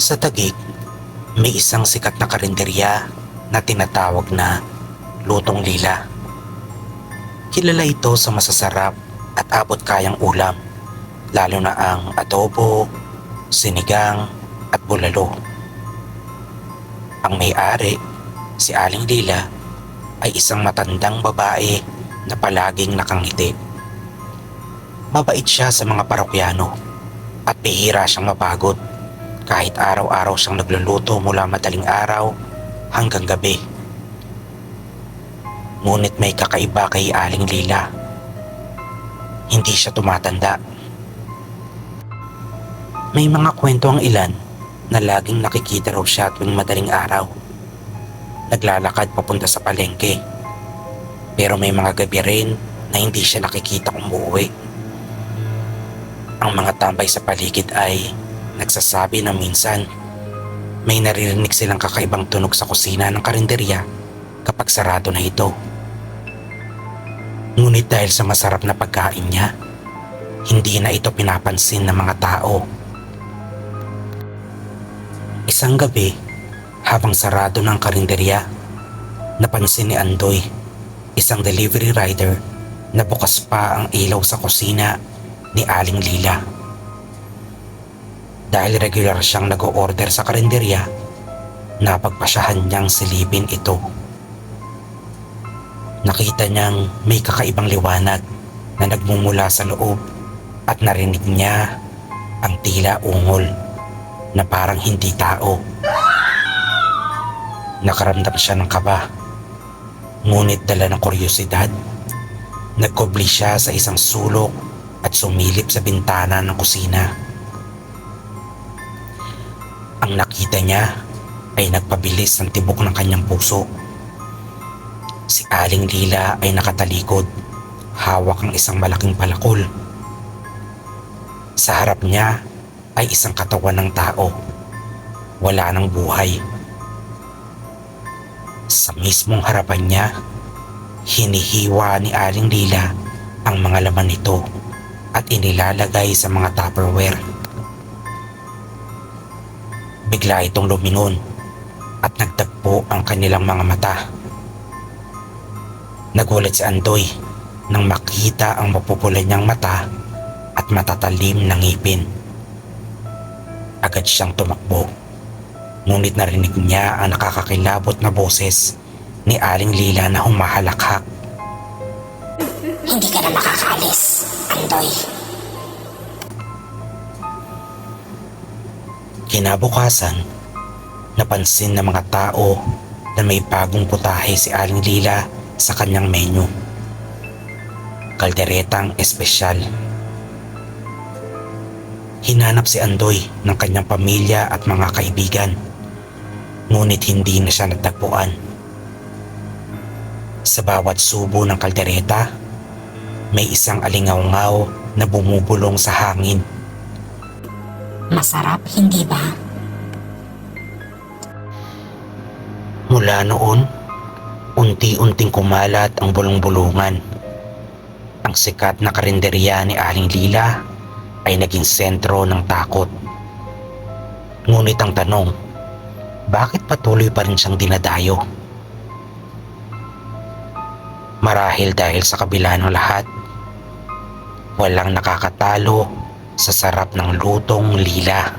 Sa Taguig, may isang sikat na karinderya na tinatawag na Lutong Lila. Kilala ito sa masasarap at abot kayang ulam, lalo na ang adobo, sinigang at bulalo. Ang may-ari, si Aling Lila, ay isang matandang babae na palaging nakangiti. Mabait siya sa mga parokyano at bihira siyang mapagod kahit araw-araw siyang nagluluto mula madaling araw hanggang gabi. Ngunit may kakaiba kay Aling Lila. Hindi siya tumatanda. May mga kwento ang ilan na laging nakikita raw siya tuwing madaling araw. Naglalakad papunta sa palengke. Pero may mga gabi rin na hindi siya nakikita kung uuwi. Ang mga tambay sa paligid ay nagsasabi na minsan may naririnig silang kakaibang tunog sa kusina ng karinderya kapag sarado na ito. Ngunit dahil sa masarap na pagkain niya, hindi na ito pinapansin ng mga tao. Isang gabi, habang sarado ng karinderya, napansin ni Andoy, isang delivery rider, na bukas pa ang ilaw sa kusina ni Aling Lila. Dahil regular siyang nag-o-order sa karinderya, napagpasyahan niyang silipin ito. Nakita niyang may kakaibang liwanag na nagmumula sa loob at narinig niya ang tila ungol na parang hindi tao. Nakaramdam siya ng kaba, ngunit dala ng kuryosidad, nagkubli siya sa isang sulok at sumilip sa bintana ng kusina. Ang nakita niya ay nagpabilis ng tibok ng kanyang puso. Si Aling Lila ay nakatalikod, hawak ang isang malaking palakol. Sa harap niya ay isang katawan ng tao, wala ng buhay. Sa mismong harapan niya, hinihiwa ni Aling Lila ang mga laman nito at inilalagay sa mga Tupperware. Bigla itong lumingon at nagtagpo ang kanilang mga mata. Nagulat si Andoy nang makita ang mapupula niyang mata at matatalim na ngipin. Agad siyang tumakbo, ngunit narinig niya ang nakakakilabot na boses ni Aling Lila na humahalakhak. Hindi ka na makakaalis, Andoy. Kinabukasan, napansin ng mga tao na may bagong putahe si Aling Lila sa kanyang menu. Kalderetang espesyal. Hinanap si Andoy ng kanyang pamilya at mga kaibigan, ngunit hindi na siya natagpuan. Sa bawat subo ng kaldereta, may isang alingawngaw na bumubulong sa hangin. Masarap, hindi ba? Mula noon, unti-unting kumalat ang bulong-bulungan. Ang sikat na karinderya ni Aling Lila ay naging sentro ng takot. Ngunit ang tanong, bakit patuloy pa rin siyang dinadayo? Marahil dahil sa kabila ng lahat, walang nakakatalo sa sarap ng Lutong Lila.